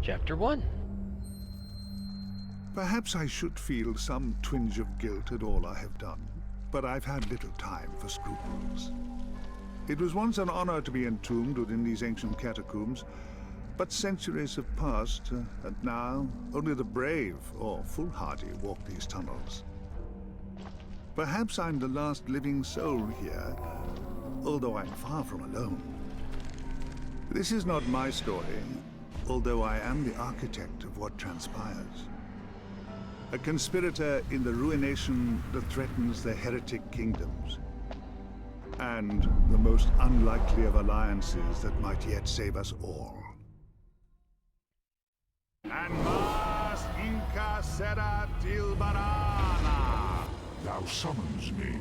Chapter 1. Perhaps I should feel some twinge of guilt at all I have done, but I've had little time for scruples. It was once an honor to be entombed within these ancient catacombs, but centuries have passed, and now only the brave or foolhardy walk these tunnels. Perhaps I'm the last living soul here, although I'm far from alone. This is not my story, although I am the architect of what transpires. A conspirator in the ruination that threatens the heretic kingdoms. And the most unlikely of alliances that might yet save us all. And Mas Inca Sera Tilbarana! Thou summons me.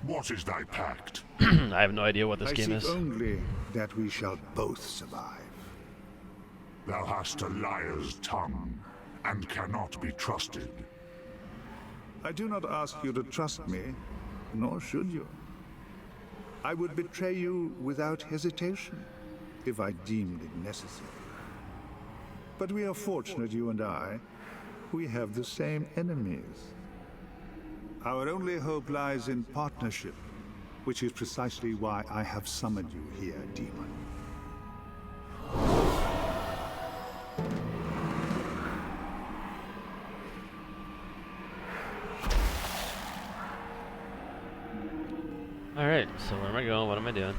What is thy pact? I have no idea what this game is. I seek only that we shall both survive. Thou hast a liar's tongue, and cannot be trusted. I do not ask you to trust me, nor should you. I would betray you without hesitation, if I deemed it necessary. But we are fortunate, you and I. We have the same enemies. Our only hope lies in partnership, which is precisely why I have summoned you here, demon. Alright, so where am I going? What am I doing?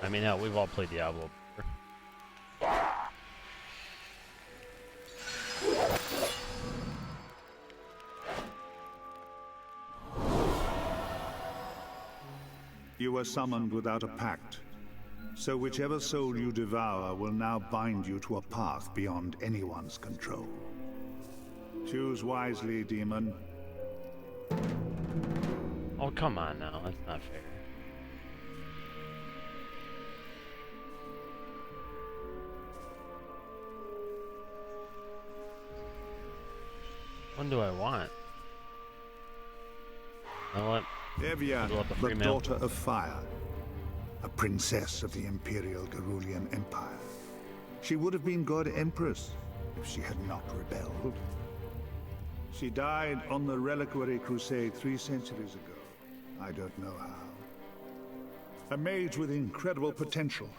I mean, hell, we've all played Diablo before. You were summoned without a pact, so whichever soul you devour will now bind you to a path beyond anyone's control. Choose wisely, demon. Oh, come on now. That's not fair. What do I want? You know what? Evia, the the daughter of fire, a princess of the Imperial Gerulian Empire. She would have been God Empress if she had not rebelled. She died on the Reliquary Crusade 3 centuries ago. I don't know how. A mage with incredible potential.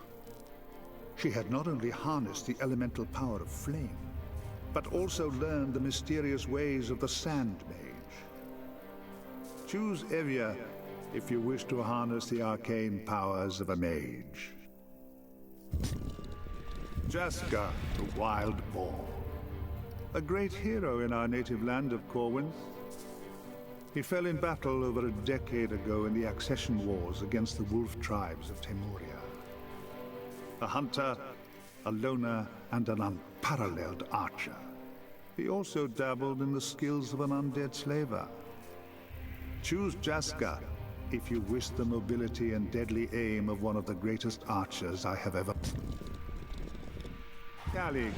She had not only harnessed the elemental power of flame, but also learned the mysterious ways of the Sand Mage. Choose Evia if you wish to harness the arcane powers of a mage. Jaska, the Wild Boar. A great hero in our native land of Corwin. He fell in battle over a decade ago in the accession wars against the wolf tribes of Temuria. A hunter, a loner, and an unparalleled archer. He also dabbled in the skills of an undead slaver. Choose Jaska if you wish the mobility and deadly aim of one of the greatest archers I have ever... Calig.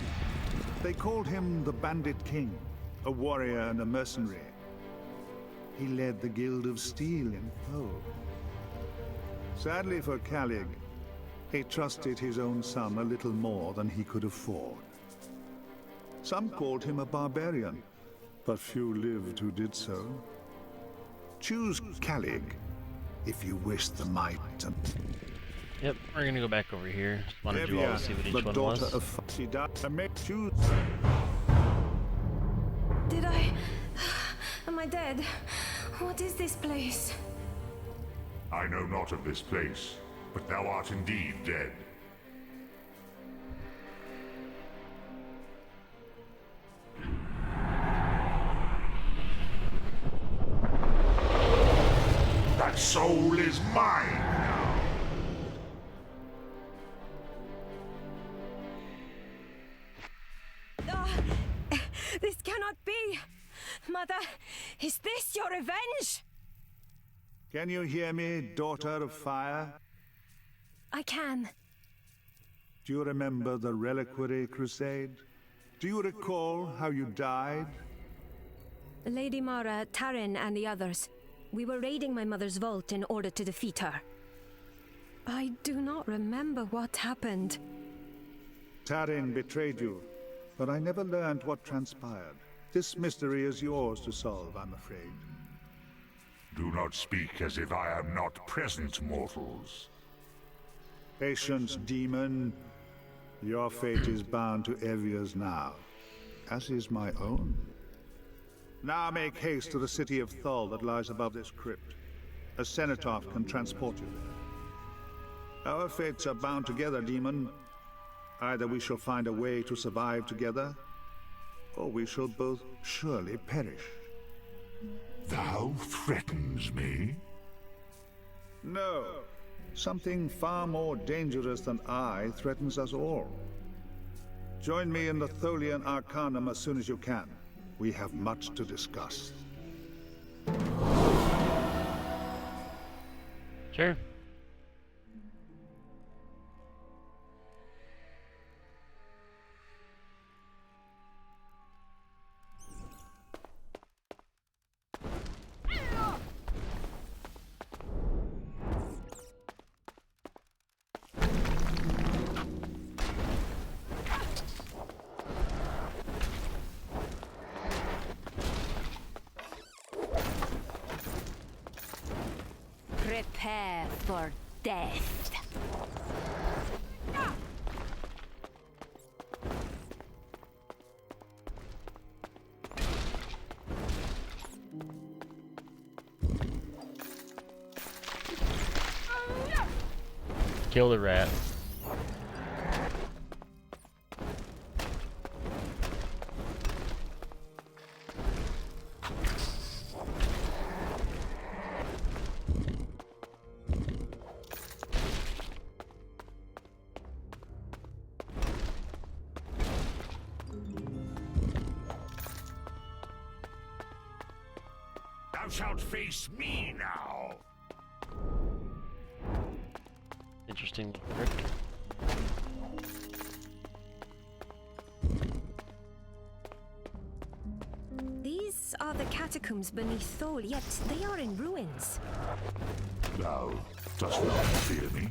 They called him the Bandit King, a warrior and a mercenary. He led the Guild of Steel in Poe. Sadly for Calig, he trusted his own son a little more than he could afford. Some called him a barbarian, but few lived who did so. Choose Calig if you wish the might and... Yep, we're gonna go back over here. Just wanted you all to see what each one was. Did I... Am I dead? What is this place? I know not of this place, but thou art indeed dead. That soul is mine now. This cannot be! Mother, is this your revenge? Can you hear me, daughter of fire? I can. Do you remember the Reliquary Crusade? Do you recall how you died? Lady Mara, Tarin, and the others. We were raiding my mother's vault in order to defeat her. I do not remember what happened. Tarin betrayed you, but I never learned what transpired. This mystery is yours to solve, I'm afraid. Do not speak as if I am not present, mortals. Patience, demon. Your fate is bound to Evia's now, as is my own. Now make haste to the city of Thul that lies above this crypt. A cenotaph can transport you there. Our fates are bound together, demon. Either we shall find a way to survive together, or we shall both surely perish. Thou threatens me? No. Something far more dangerous than I threatens us all. Join me in the Tholian Arcanum as soon as you can. We have much to discuss. Sure. Prepare for death. Kill the rat. Thou shalt face me now! Interesting trick. These are the catacombs beneath Thol, yet they are in ruins. Thou dost not fear me?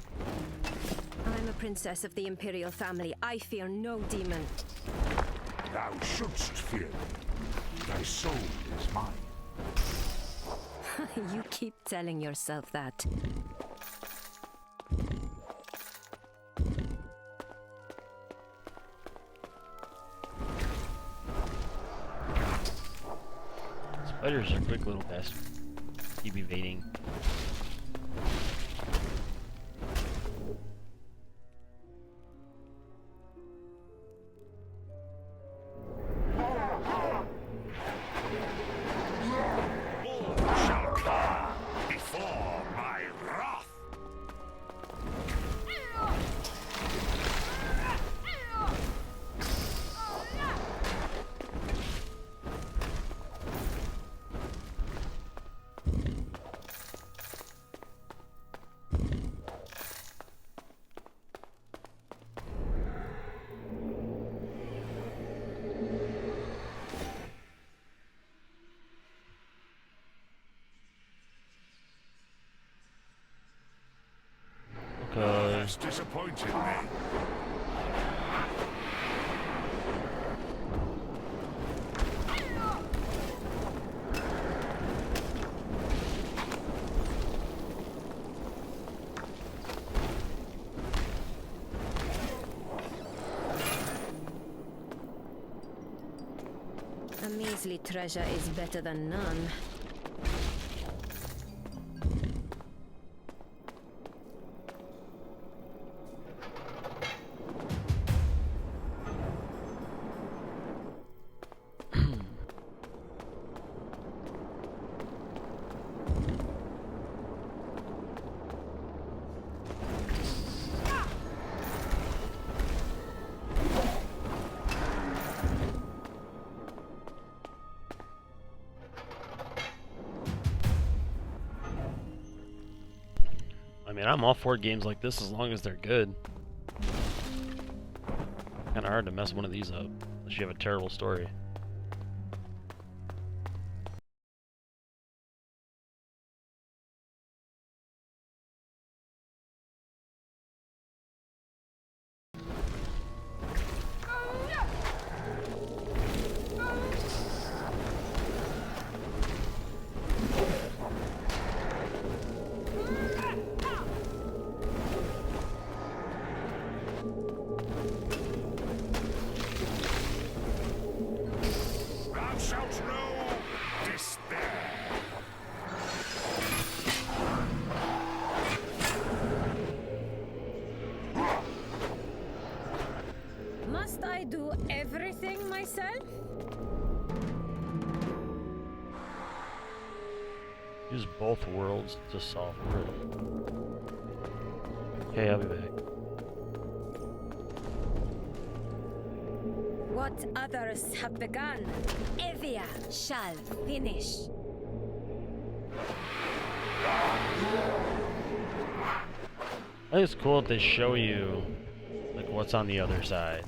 I'm a princess of the Imperial family. I fear no demon. Thou shouldst fear me. Thy soul is mine. You keep telling yourself that. Spiders are quick little bastards. Keep evading. Shall come before my wrath. Thou hast disappointed me. A measly treasure is better than none. I mean, I'm all for games like this as long as they're good. Kinda hard to mess one of these up, unless you have a terrible story. Thou shalt know despair. Must I do everything myself? Use both worlds to solve a riddle. Okay, I'll be back. What others have begun, Evia shall finish. I think it's cool that they show you like what's on the other side.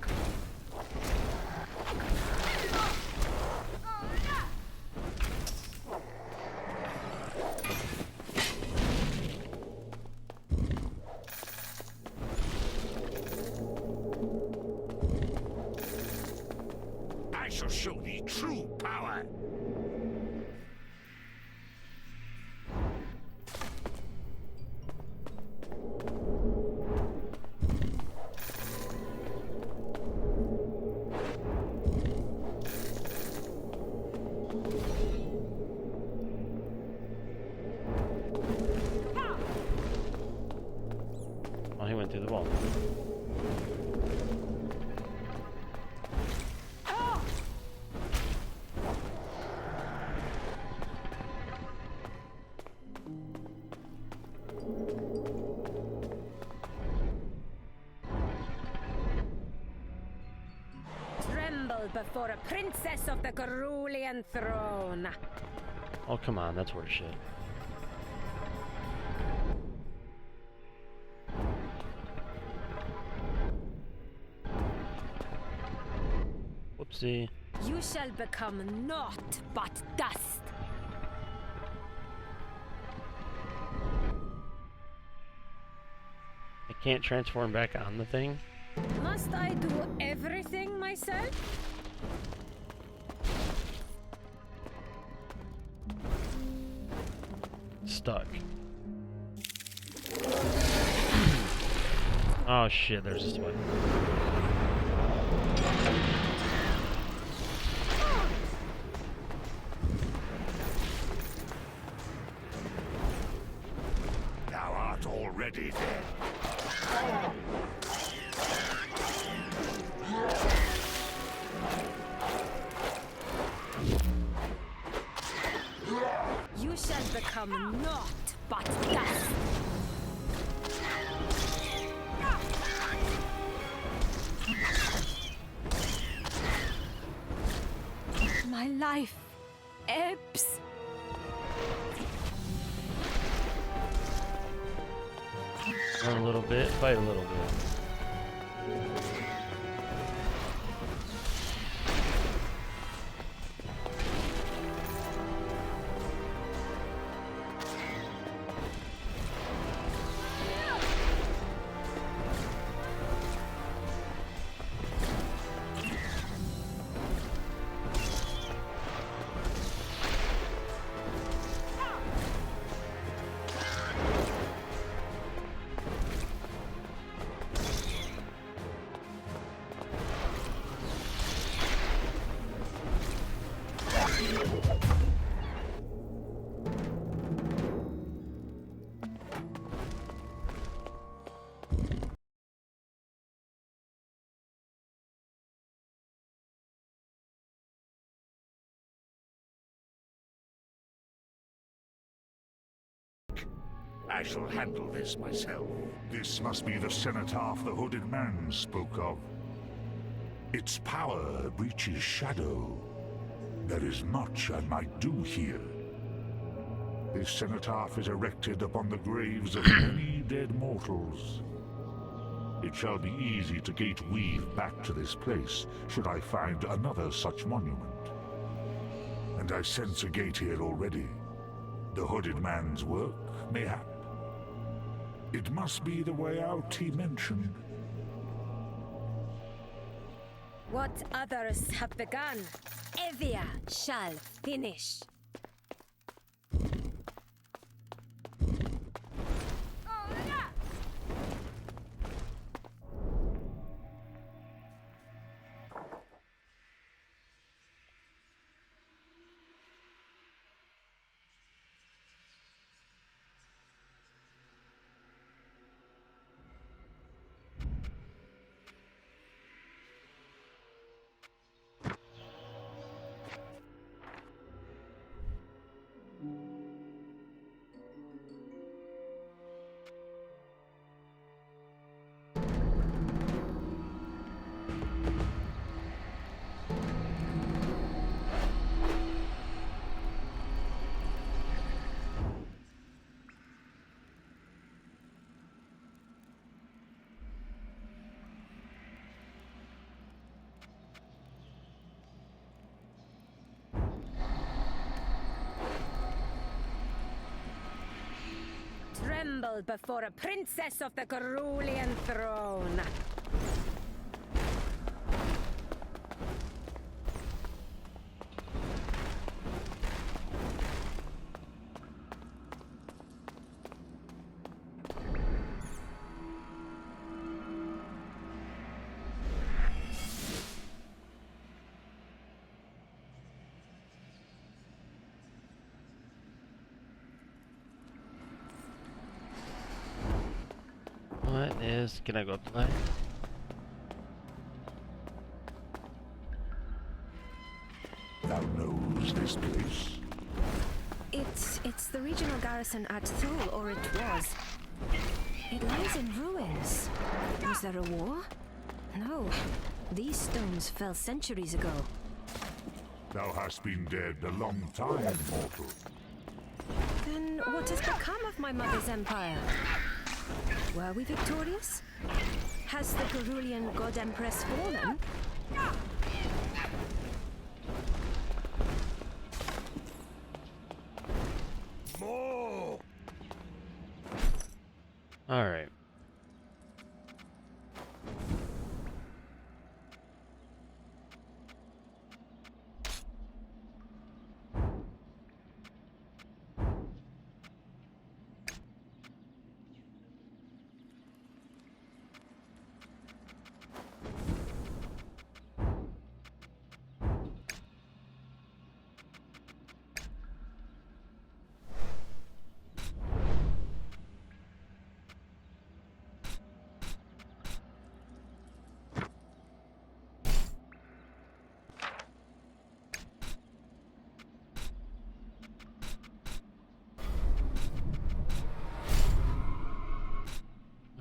I shall show thee true power. Oh, he went through the wall. Tremble before a princess of the Garulian throne. Oh, come on, that's worth shit. Whoopsie. You shall become naught but dust. I can't transform back on the thing? Must I do everything myself? Stuck. Oh shit, there's this way. Thou art already dead. You shall become naught but dust. My life ebbs. Run a little bit, fight a little bit. I shall handle this myself. This must be the cenotaph the hooded man spoke of. Its power reaches shadow. There is much I might do here. This cenotaph is erected upon the graves of many dead mortals. It shall be easy to gate-weave back to this place, should I find another such monument. And I sense a gate here already. The hooded man's work, mayhap. It must be the way out he mentioned. What others have begun, Evia shall finish. Tremble before a princess of the Cerulean throne. What is... Can I go up the ladder? Thou knows this place? It's the regional garrison at Thule, or it was. It lies in ruins. Was there a war? No. These stones fell centuries ago. Thou hast been dead a long time, mortal. Then what has become of my mother's empire? Were we victorious? Has the Cerulean God Empress fallen? More! Alright.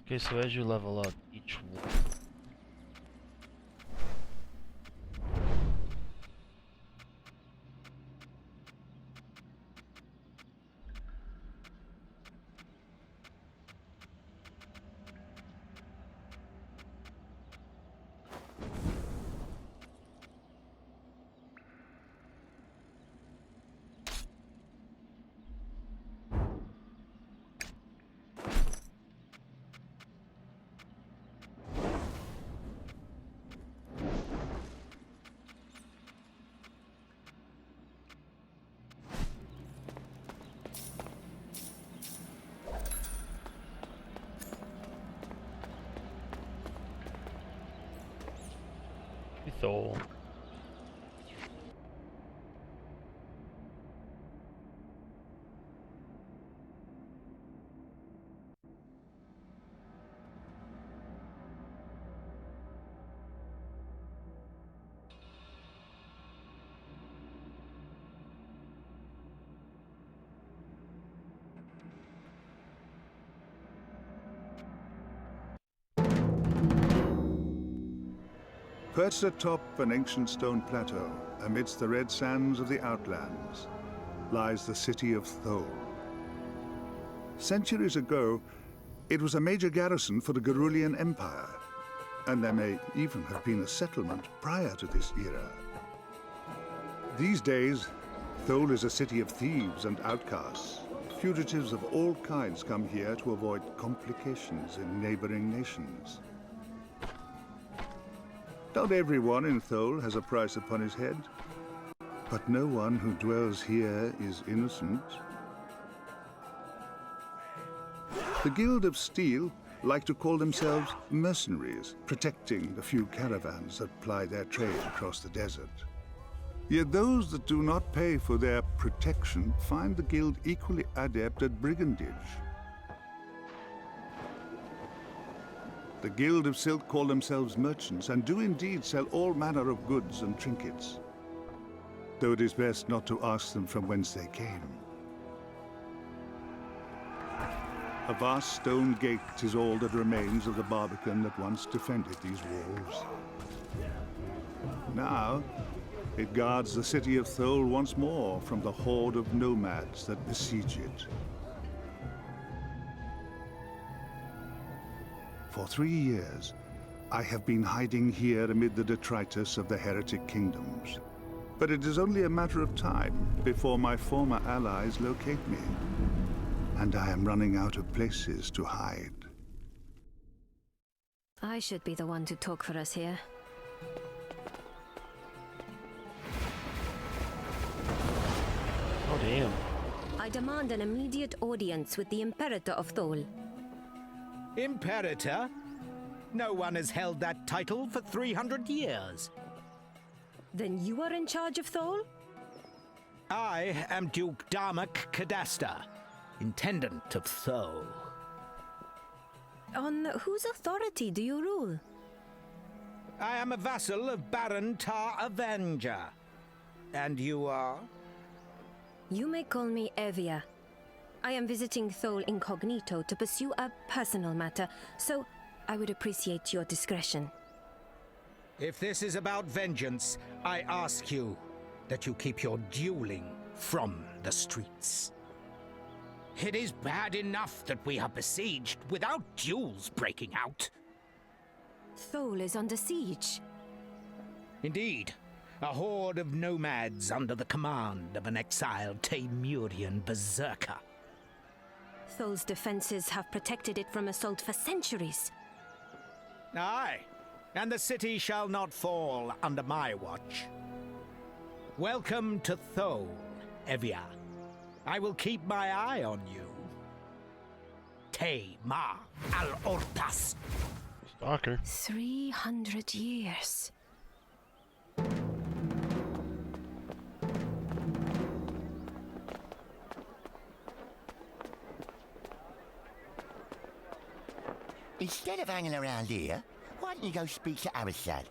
Okay, so as you level up each one. Thole. Perched atop an ancient stone plateau, amidst the red sands of the Outlands, lies the city of Thole. Centuries ago, it was a major garrison for the Gerulian Empire, and there may even have been a settlement prior to this era. These days, Thole is a city of thieves and outcasts. Fugitives of all kinds come here to avoid complications in neighboring nations. Not everyone in Thole has a price upon his head, but no one who dwells here is innocent. The Guild of Steel like to call themselves mercenaries, protecting the few caravans that ply their trade across the desert. Yet those that do not pay for their protection find the Guild equally adept at brigandage. The Guild of Silk call themselves merchants and do indeed sell all manner of goods and trinkets, though it is best not to ask them from whence they came. A vast stone gate is all that remains of the Barbican that once defended these walls. Now, it guards the city of Thole once more from the horde of nomads that besiege it. For 3 years, I have been hiding here amid the detritus of the heretic kingdoms. But it is only a matter of time before my former allies locate me. And I am running out of places to hide. I should be the one to talk for us here. Oh damn. I demand an immediate audience with the Imperator of Thole. Imperator? No one has held that title for 300 years. Then you are in charge of Thole? I am Duke Darmok Cadasta, Intendant of Thole. On whose authority do you rule? I am a vassal of Baron Tar Avenger. And you are? You may call me Evia. I am visiting Thole incognito to pursue a personal matter, so I would appreciate your discretion. If this is about vengeance, I ask you that you keep your dueling from the streets. It is bad enough that we are besieged without duels breaking out. Thole is under siege. Indeed, a horde of nomads under the command of an exiled Taimurian berserker. Thole's defenses have protected it from assault for centuries. Aye, and the city shall not fall under my watch. Welcome to Thole, Evia. I will keep my eye on you. Te Ma Al-Ortas. Stalker. 300 years. Instead of hanging around here, why don't you go speak to Arasad?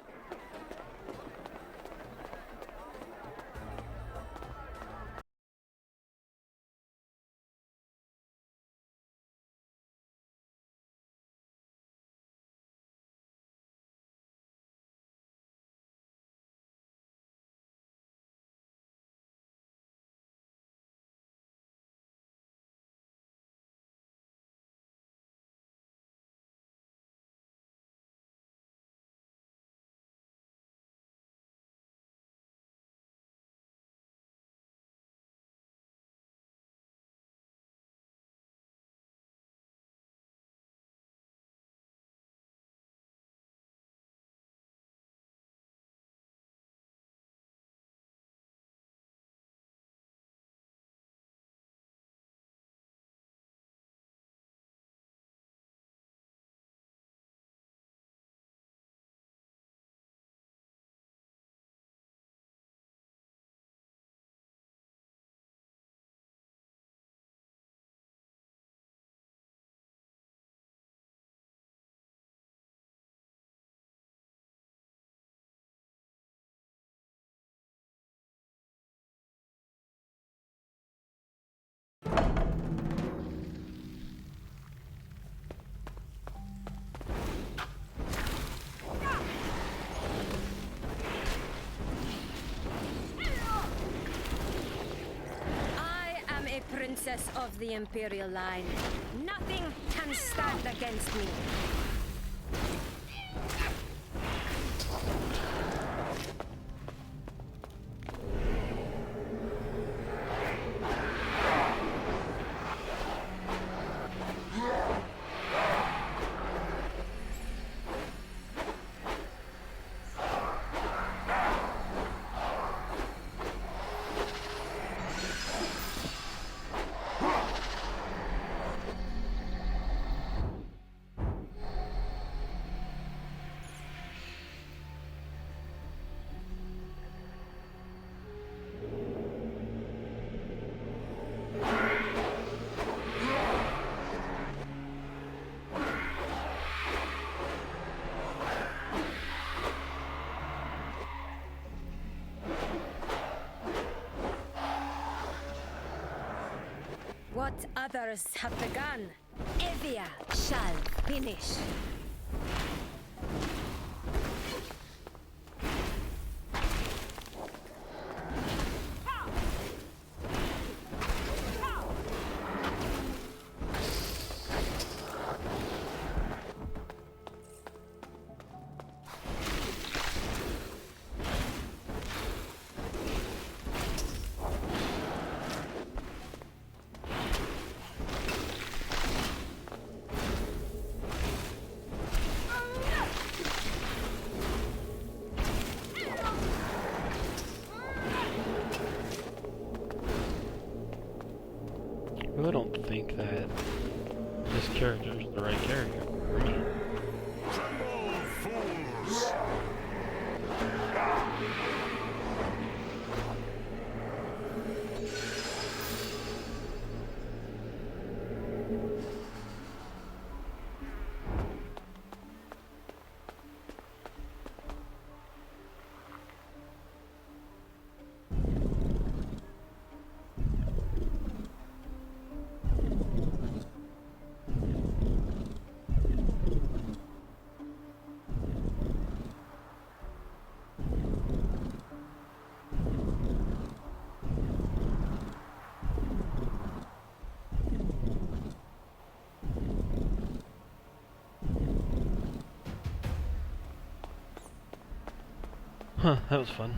princess of the Imperial line. Nothing can stand against me. What others have begun, Evia shall finish. I really don't think that this character is the right character for me. Tremble, fools! Huh, that was fun.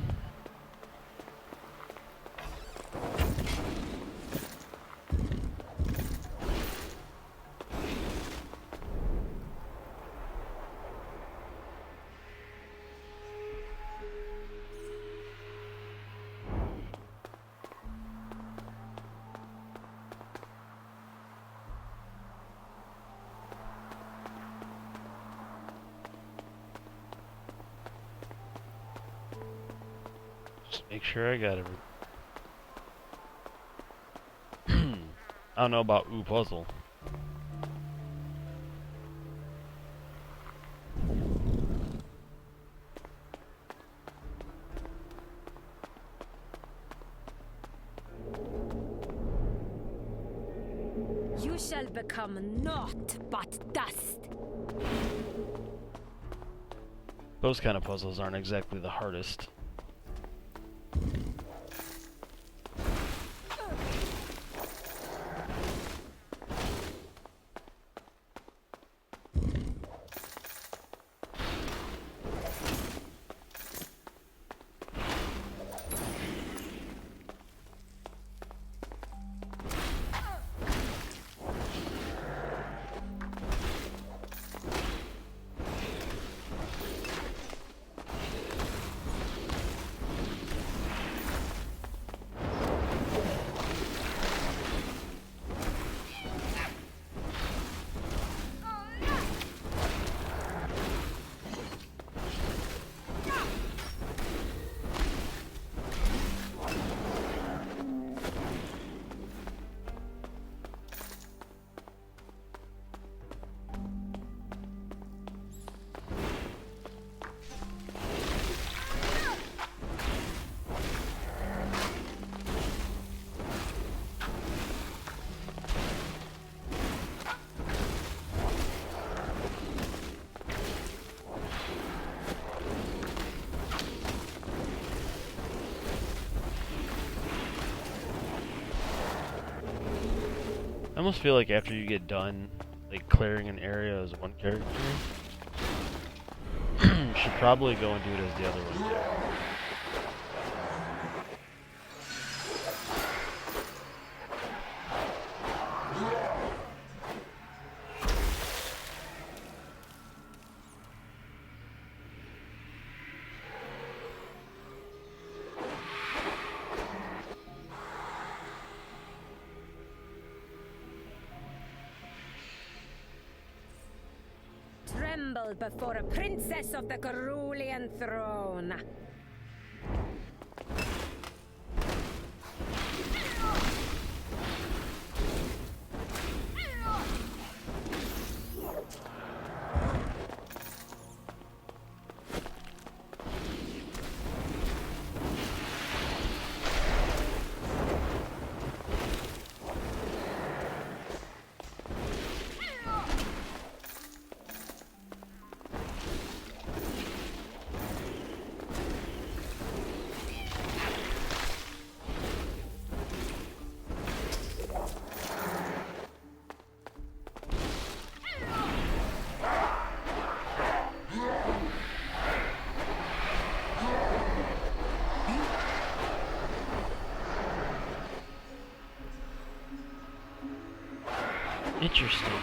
Make sure I got everything. I don't know about Ooh Puzzle. You shall become naught but dust. Those kind of puzzles aren't exactly the hardest. almost feel like after you get done, like clearing an area as one character, you should probably go and do it as the other one do. Tremble before a princess of the Cerulean throne. Interesting.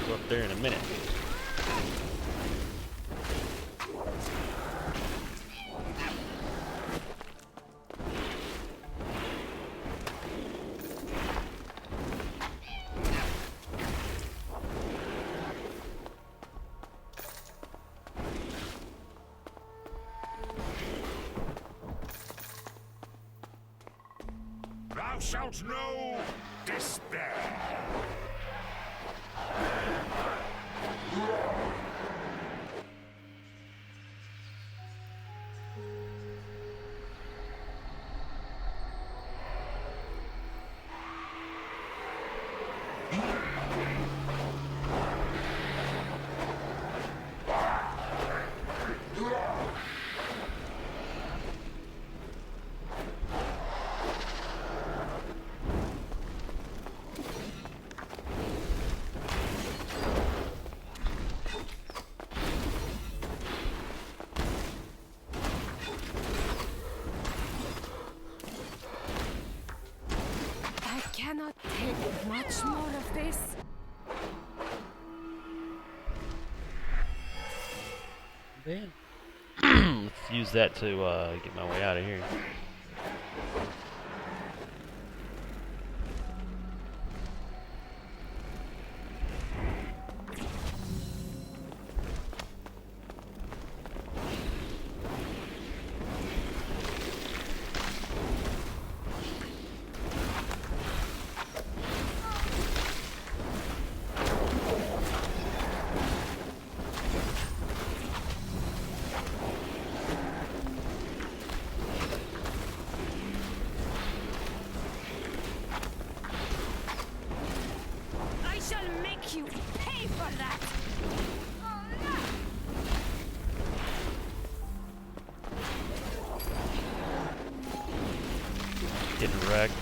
Go up there in a minute. Thou shalt know despair. I cannot take much more of this. Man. Let's use that to get my way out of here. I shall make you pay for that. Getting wrecked.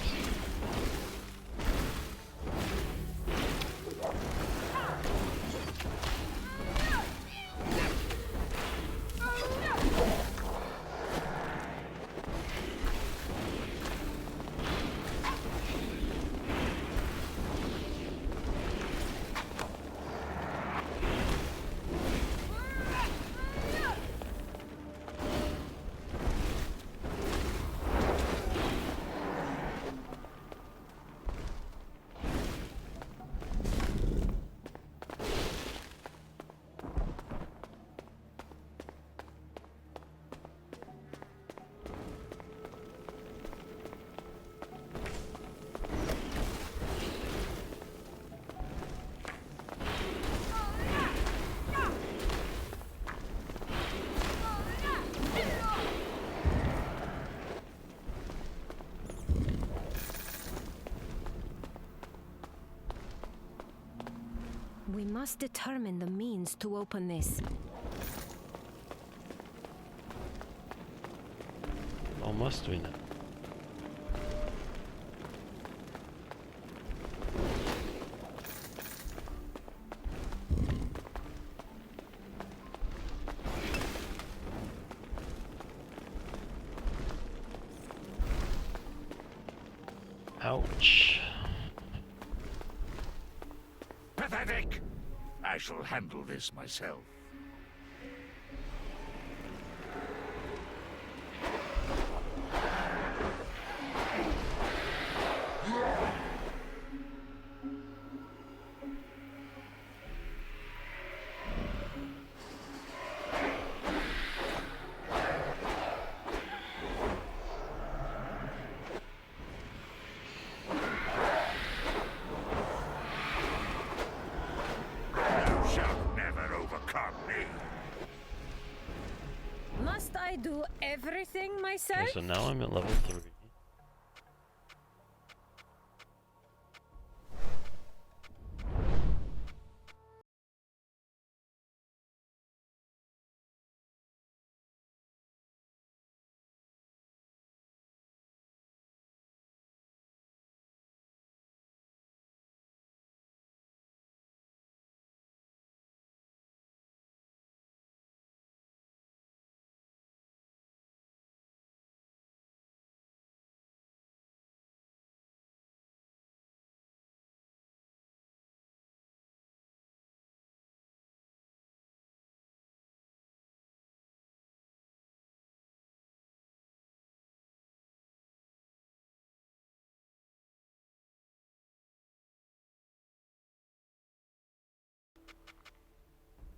We must determine the means to open this. Oh, must we now? Ouch. Pathetic! I shall handle this myself. You shall never overcome me. Must I do everything myself? Okay, so now I'm at level 3.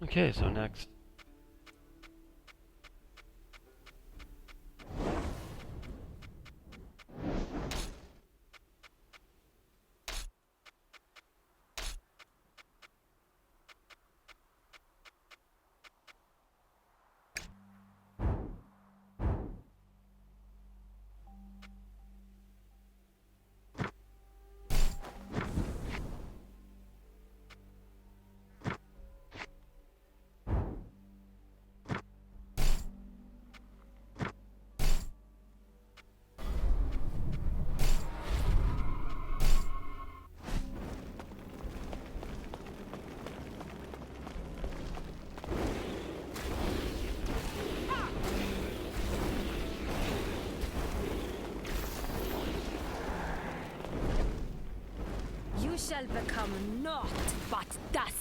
Okay, so next. You shall become naught but dust.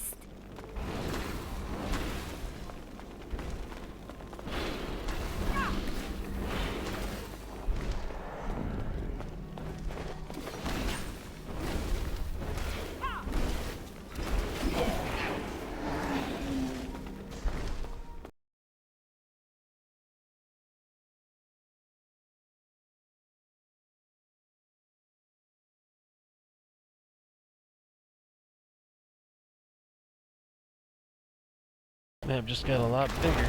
Map just got a lot bigger.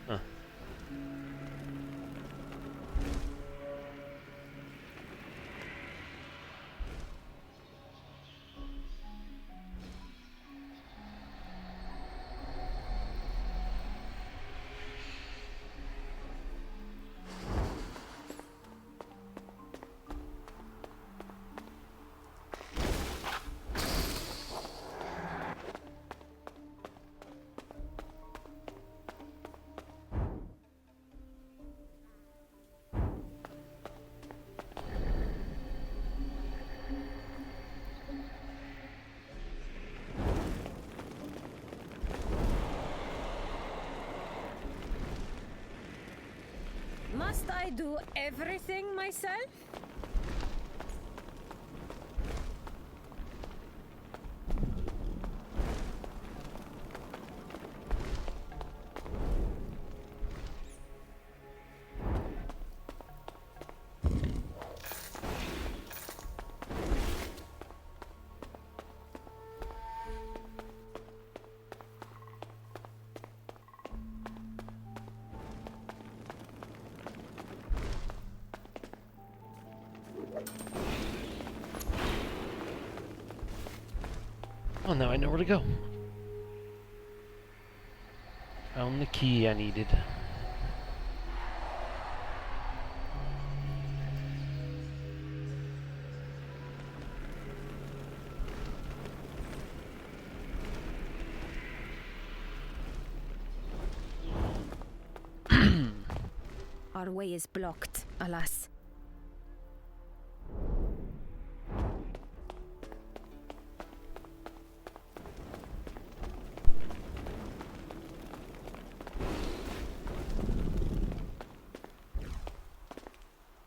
Huh. Must I do everything myself? Oh, now I know where to go. Found the key I needed. Our way is blocked, alas.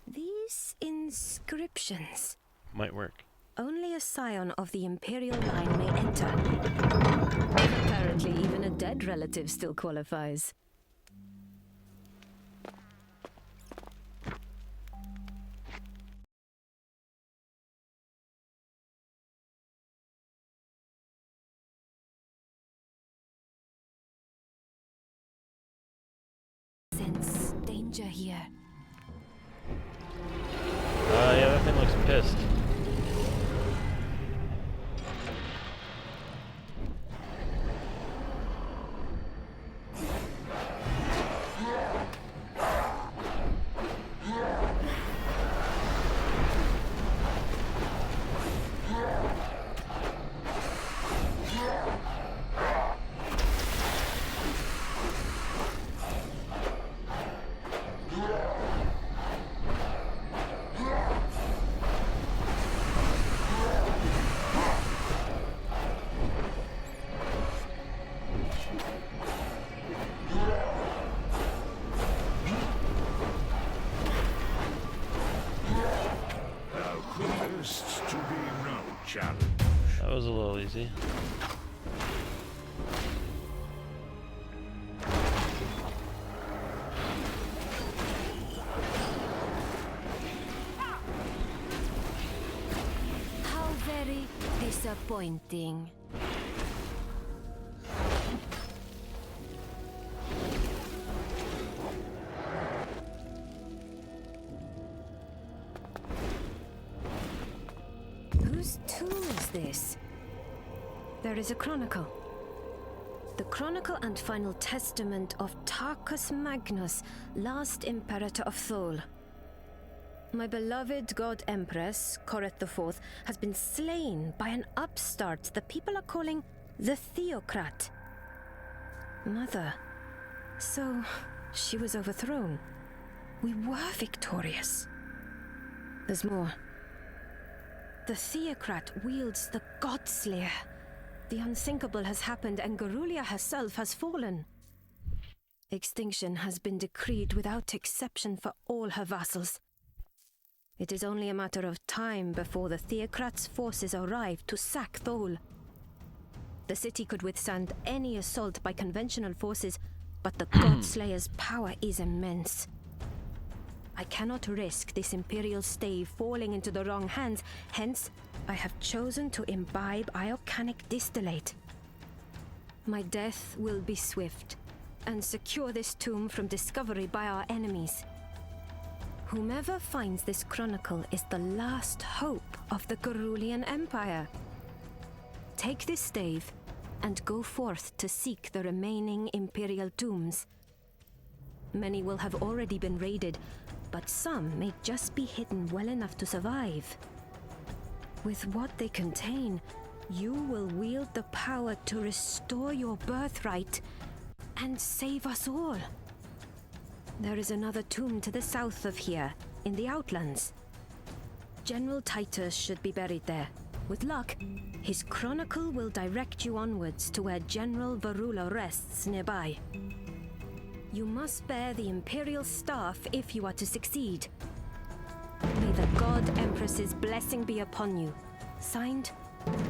These inscriptions. Might work. Only a scion of the Imperial line may enter. Apparently, even a dead relative still qualifies. Sense danger here. Yeah, that thing looks pissed. To be no challenge. That was a little easy. How very disappointing. Whose tomb is this? There is a chronicle. The chronicle and final testament of Tarkus Magnus, last Imperator of Thol. My beloved God Empress, Koreth IV, has been slain by an upstart the people are calling the Theocrat. Mother. So, she was overthrown. We were victorious. There's more. The Theocrat wields the Godslayer. The unthinkable has happened and Garulia herself has fallen. Extinction has been decreed without exception for all her vassals. It is only a matter of time before the Theocrat's forces arrive to sack Thol. The city could withstand any assault by conventional forces, but the Godslayer's power is immense. I cannot risk this Imperial stave falling into the wrong hands, hence, I have chosen to imbibe iocanic distillate. My death will be swift, and secure this tomb from discovery by our enemies. Whomever finds this chronicle is the last hope of the Garulian Empire. Take this stave, and go forth to seek the remaining Imperial tombs. Many will have already been raided, but some may just be hidden well enough to survive. With what they contain, you will wield the power to restore your birthright and save us all. There is another tomb to the south of here, in the Outlands. General Titus should be buried there. With luck, his chronicle will direct you onwards to where General Varula rests nearby. You must bear the Imperial staff if you are to succeed. May the God Empress's blessing be upon you. Signed,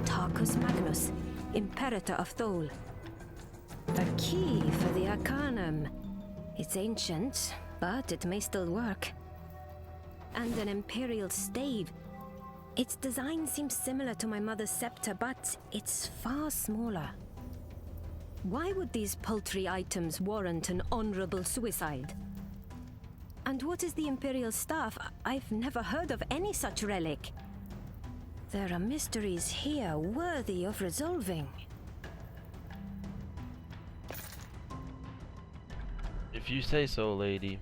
Tarkus Magnus, Imperator of Thol. A key for the Arcanum. It's ancient, but it may still work. And an Imperial stave. Its design seems similar to my mother's scepter, but it's far smaller. Why would these paltry items warrant an honorable suicide? And what is the Imperial staff? I've never heard of any such relic. There are mysteries here worthy of resolving. If you say so, lady.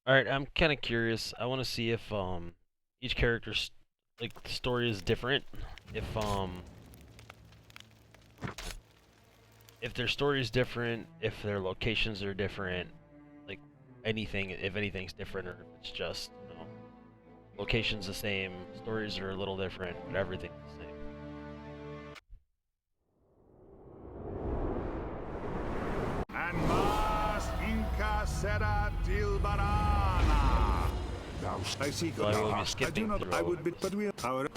Alright, I'm kind of curious. I want to see if each character's like story is different. If their story is different, if their locations are different, like anything, if anything's different, or if it's just, you know, locations the same, stories are a little different, but everything's the same. And Mas Inca Sera Dil Banana. I seek So I will be I do skipping not. through I all would of be, this. but we are. Our,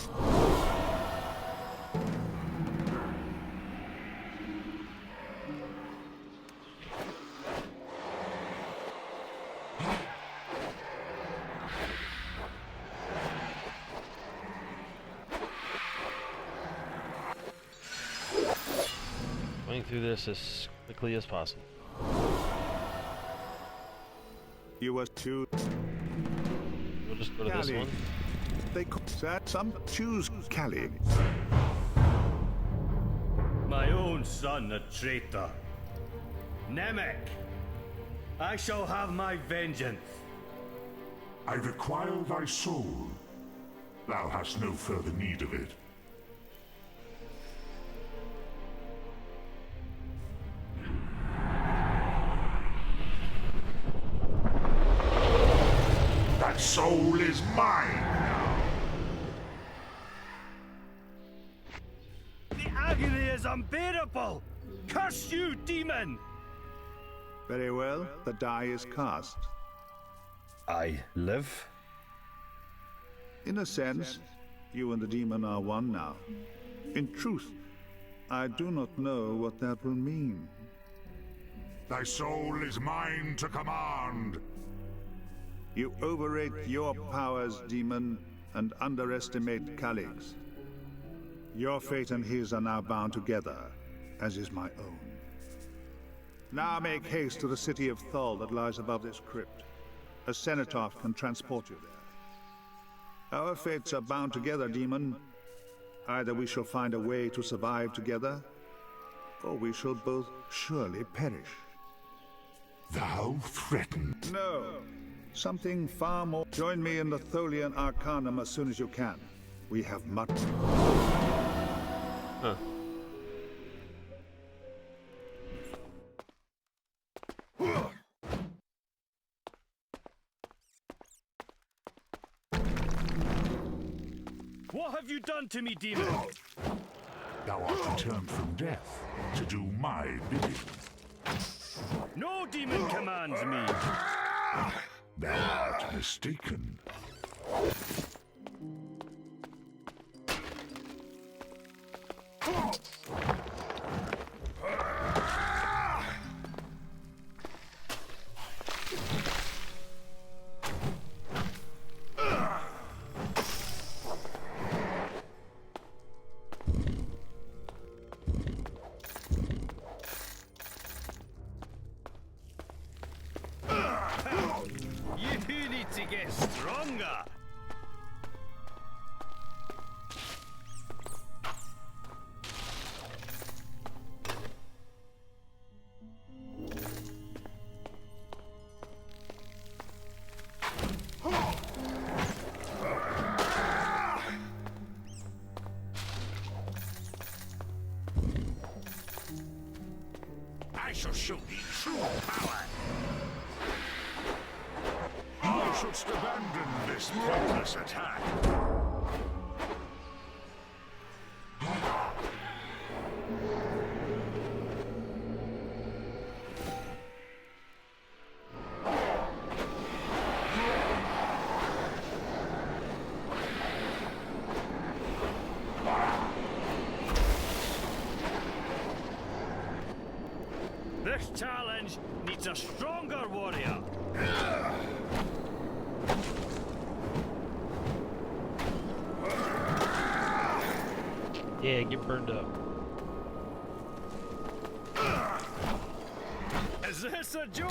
Going through this as quickly as possible. you was to We'll just go to this Cali. one. They call that some choose Cali. My own son a traitor. Nemec, I shall have my vengeance. I require thy soul. Thou hast no further need of it. That soul is mine now. The agony is unbearable! Curse you, demon! Very well. The die is cast. I live? In a sense, you and the demon are one now. In truth, I do not know what that will mean. Thy soul is mine to command. You overrate your powers, demon, and underestimate Calix. Your fate and his are now bound together, as is my own. Now make haste to the city of Thol that lies above this crypt. A cenotaph can transport you there. Our fates are bound together, demon. Either we shall find a way to survive together, or we shall both surely perish. Thou threaten. No. Something far more. Join me in the Tholian Arcanum as soon as you can. We have much. Huh. What have you done to me, demon? Thou art returned from death to do my bidding. No demon commands me! Thou art mistaken. You need to get stronger! I shall show thee true power. Thou shouldst abandon this pointless attack. This challenge needs a stronger warrior! Yeah, get burned up. Is this a joke?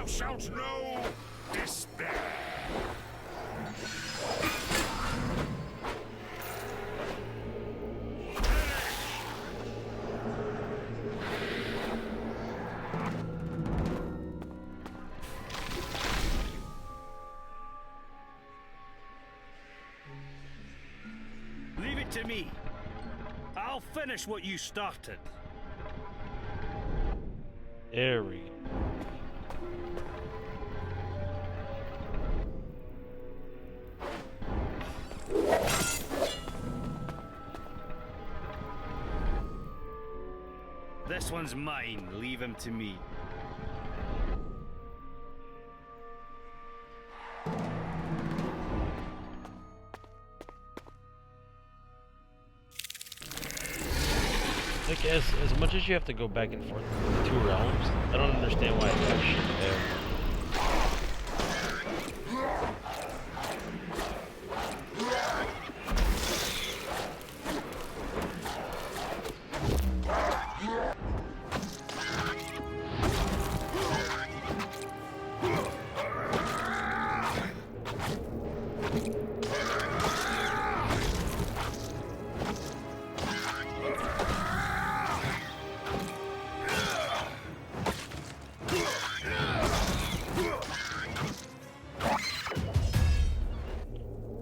Thou shalt know despair. Leave it to me. I'll finish what you started. There we go. This one's mine. Leave him to me. Like, as much as you have to go back and forth between the two realms, I don't understand why it's that shit there.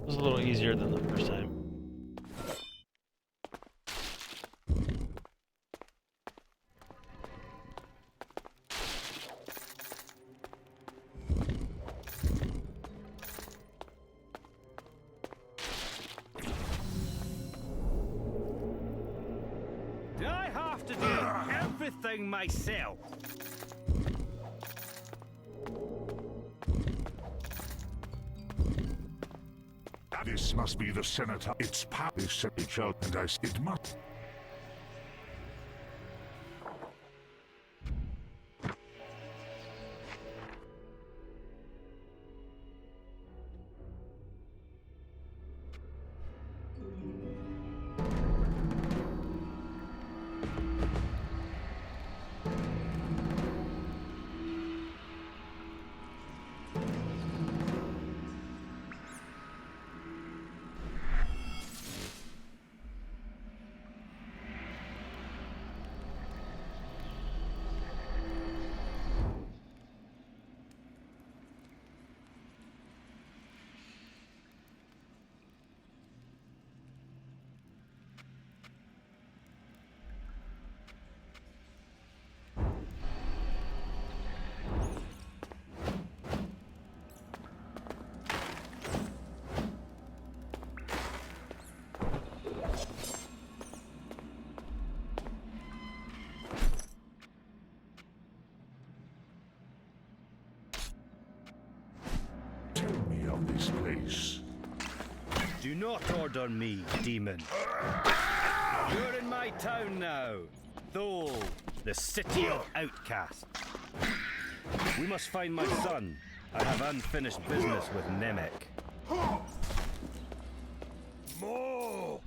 It was a little easier than the first time. Do I have to do everything myself? This must be the Senator. Its power is set, it shall, and it must. This place. Do not order me, demon. You're in my town now. Thole, the city of outcasts. We must find my son. I have unfinished business with Nemec. More!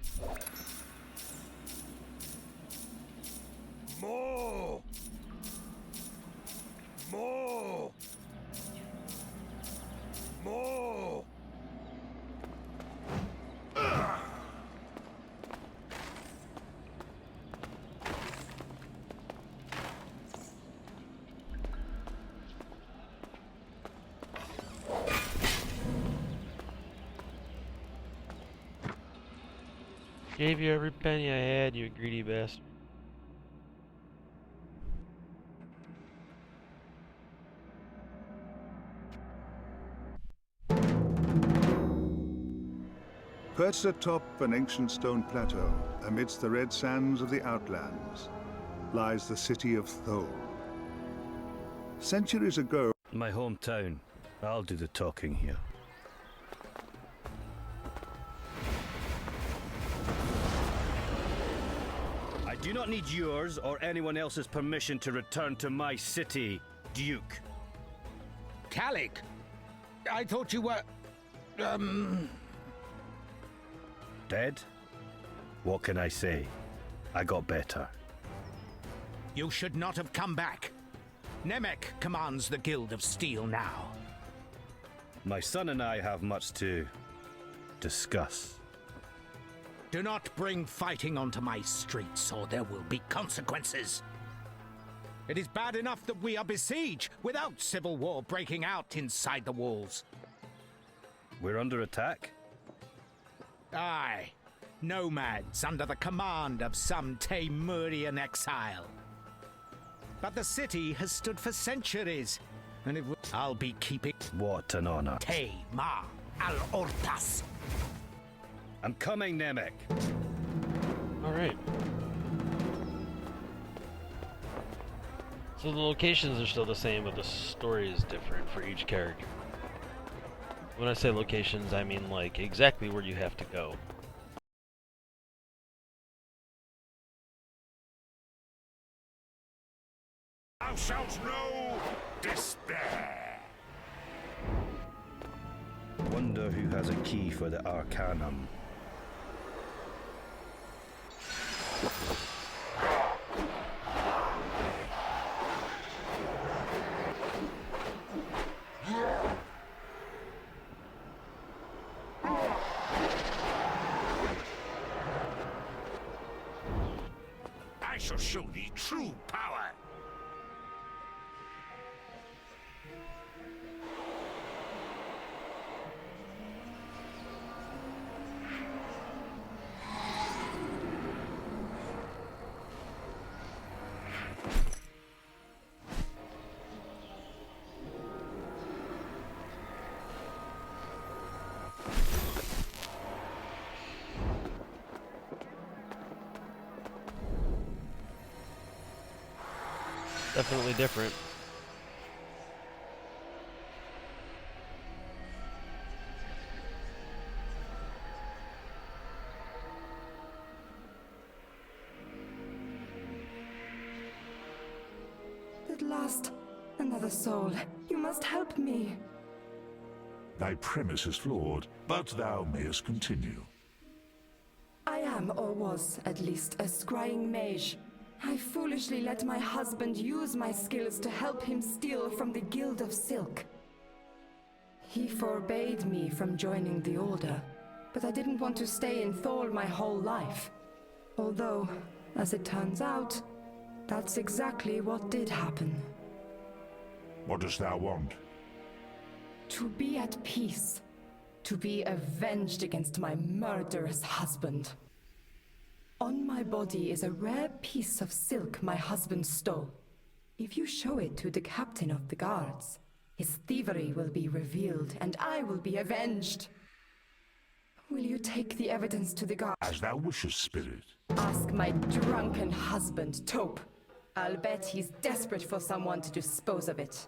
More! More! More! Gave you every penny I had, you greedy bastard. Perched atop an ancient stone plateau, amidst the red sands of the Outlands, lies the city of Thole. Centuries ago, My hometown. I'll do the talking here. I do not need yours or anyone else's permission to return to my city, Duke. Calic, I thought you were... Dead? What can I say? I got better. You should not have come back. Nemec commands the Guild of Steel now. My son and I have much to discuss. Do not bring fighting onto my streets, or there will be consequences. It is bad enough that we are besieged without civil war breaking out inside the walls. We're under attack? Aye. Nomads under the command of some Temurian exile. But the city has stood for centuries, and I'll be keeping What an honor. Te-Ma al-Ortas. I'm coming, Nemec. Alright. So the locations are still the same, but the story is different for each character. When I say locations, I mean like exactly where you have to go. Thou shalt know despair. Wonder who has a key for the Arcanum. I shall show thee true power. Definitely different. At last, another soul. You must help me. Thy premise is flawed, but thou mayest continue. I am, or was, at least, a scrying mage. I foolishly let my husband use my skills to help him steal from the Guild of Silk. He forbade me from joining the Order, but I didn't want to stay in Thor my whole life. Although, as it turns out, that's exactly what did happen. What dost thou want? To be at peace. To be avenged against my murderous husband. On my body is a rare piece of silk my husband stole. If you show it to the captain of the guards, his thievery will be revealed and I will be avenged. Will you take the evidence to the guards? As thou wishest, spirit. Ask my drunken husband, Taupe. I'll bet he's desperate for someone to dispose of it.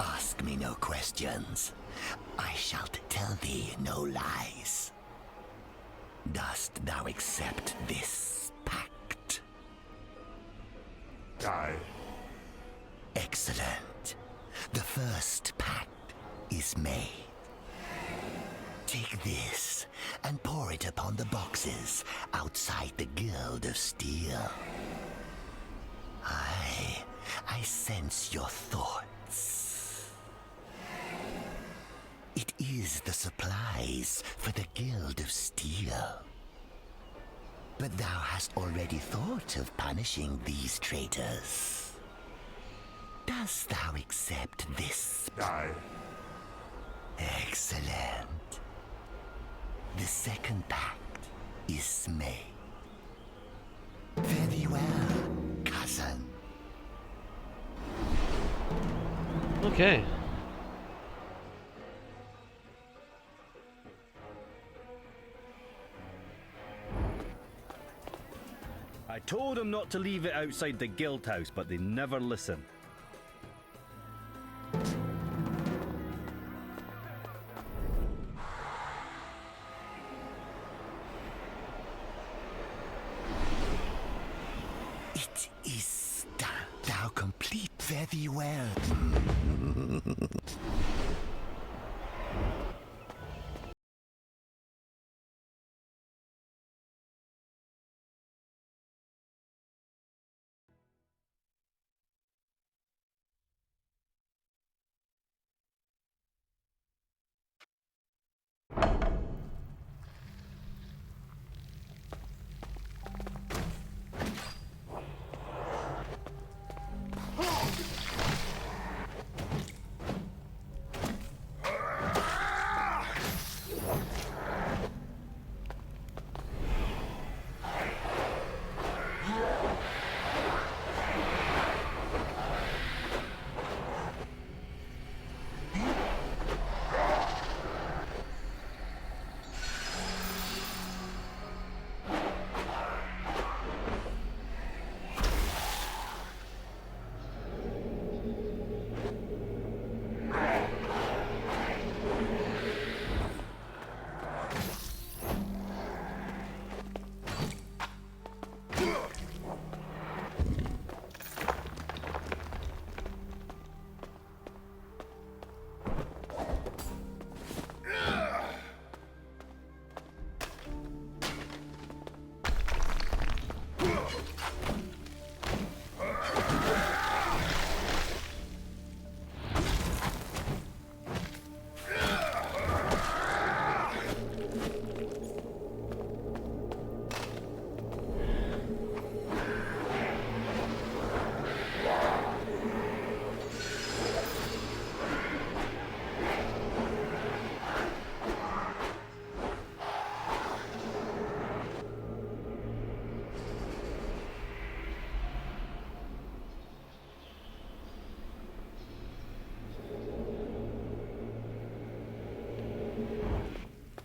Ask me no questions. I shall tell thee no lies. Dost thou accept this pact? Aye. Excellent. The first pact is made. Take this and pour it upon the boxes outside the Guild of Steel. I sense your thoughts. It is the supplies for the Guild of Steel. But thou hast already thought of punishing these traitors. Dost thou accept this? Aye. Excellent. The second pact is made. Very well, cousin. Okay. I told them not to leave it outside the guild house, but they never listen. It is done. Thou complete very well.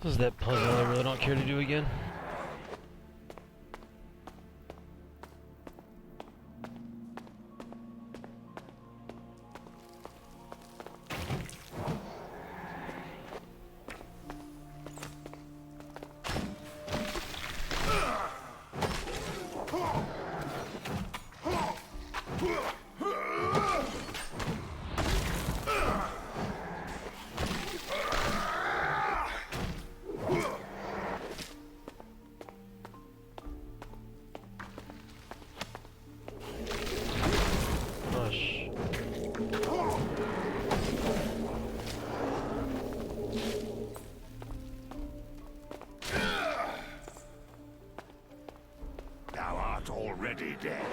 This is that puzzle I really don't care to do again. Gosh. Thou art already dead.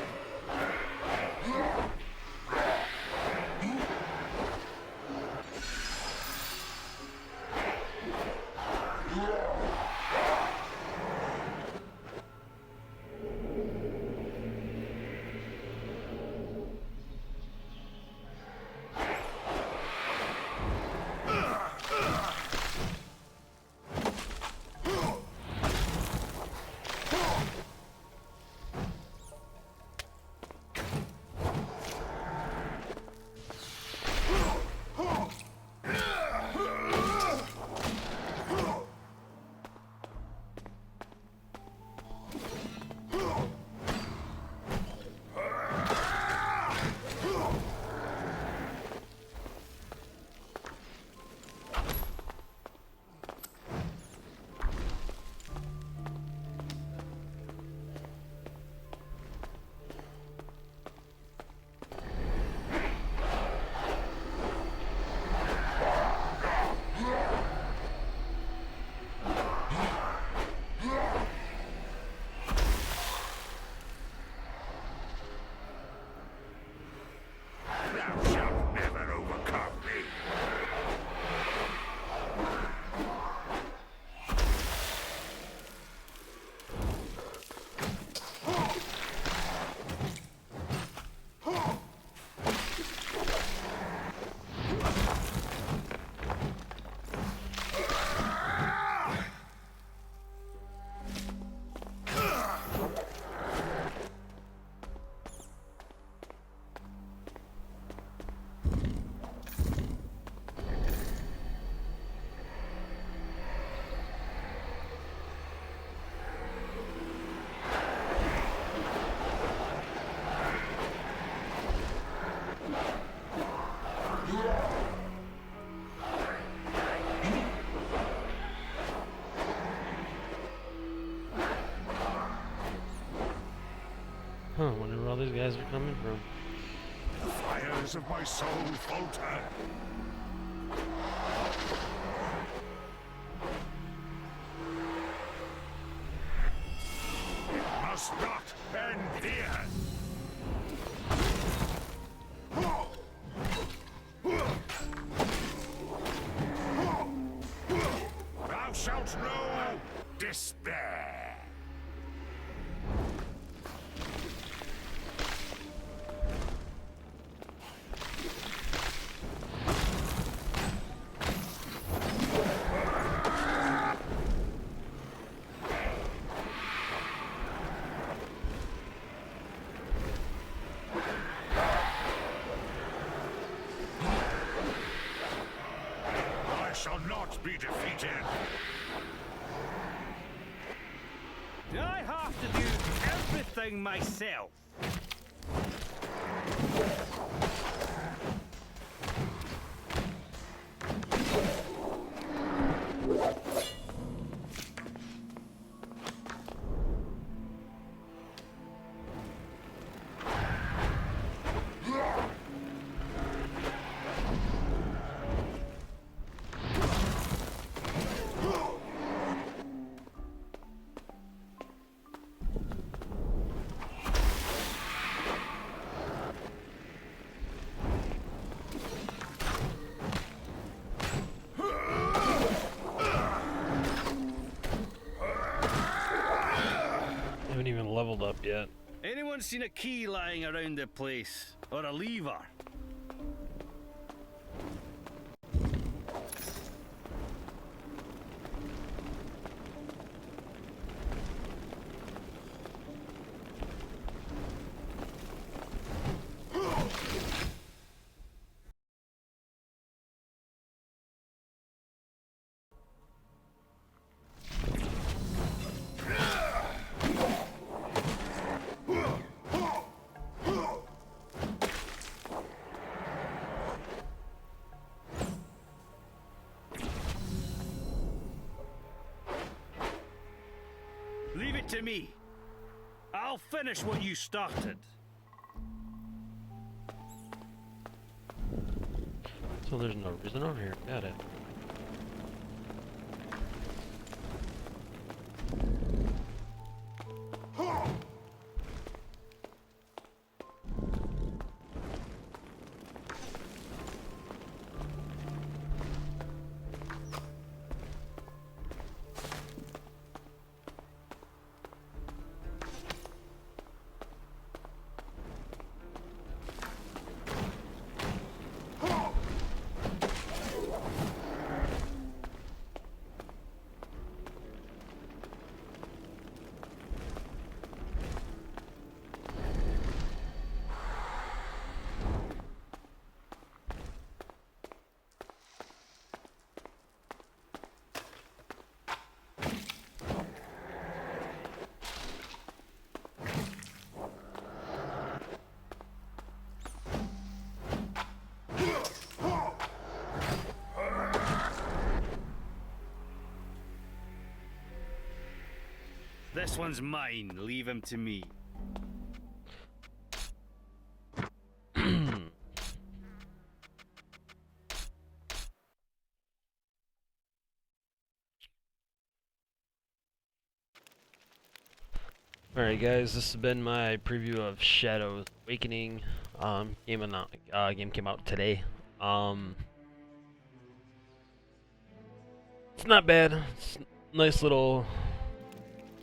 Thou shalt never overcome me. Huh, wonder where all these guys are coming from. The fires of my soul falter. It must not end here. Thou shalt know despair. I shall not be defeated. I have to do everything myself. Haven't even leveled up yet. Anyone seen a key lying around the place? Or a lever? it to me. I'll finish what you started. So there's no reason over here. Got it. This one's mine. Leave him to me. Alright guys, this has been my preview of Shadow's Awakening. Game came out today. It's not bad. It's a nice little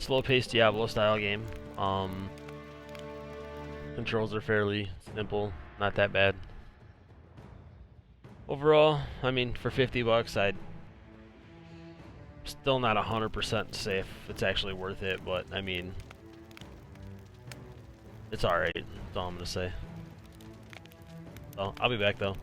slow-paced Diablo style game. Controls are fairly simple, not that bad. Overall, I mean, for 50 bucks, I'd still not 100% say if it's actually worth it, but I mean, it's alright. That's all I'm gonna say. So, I'll be back though.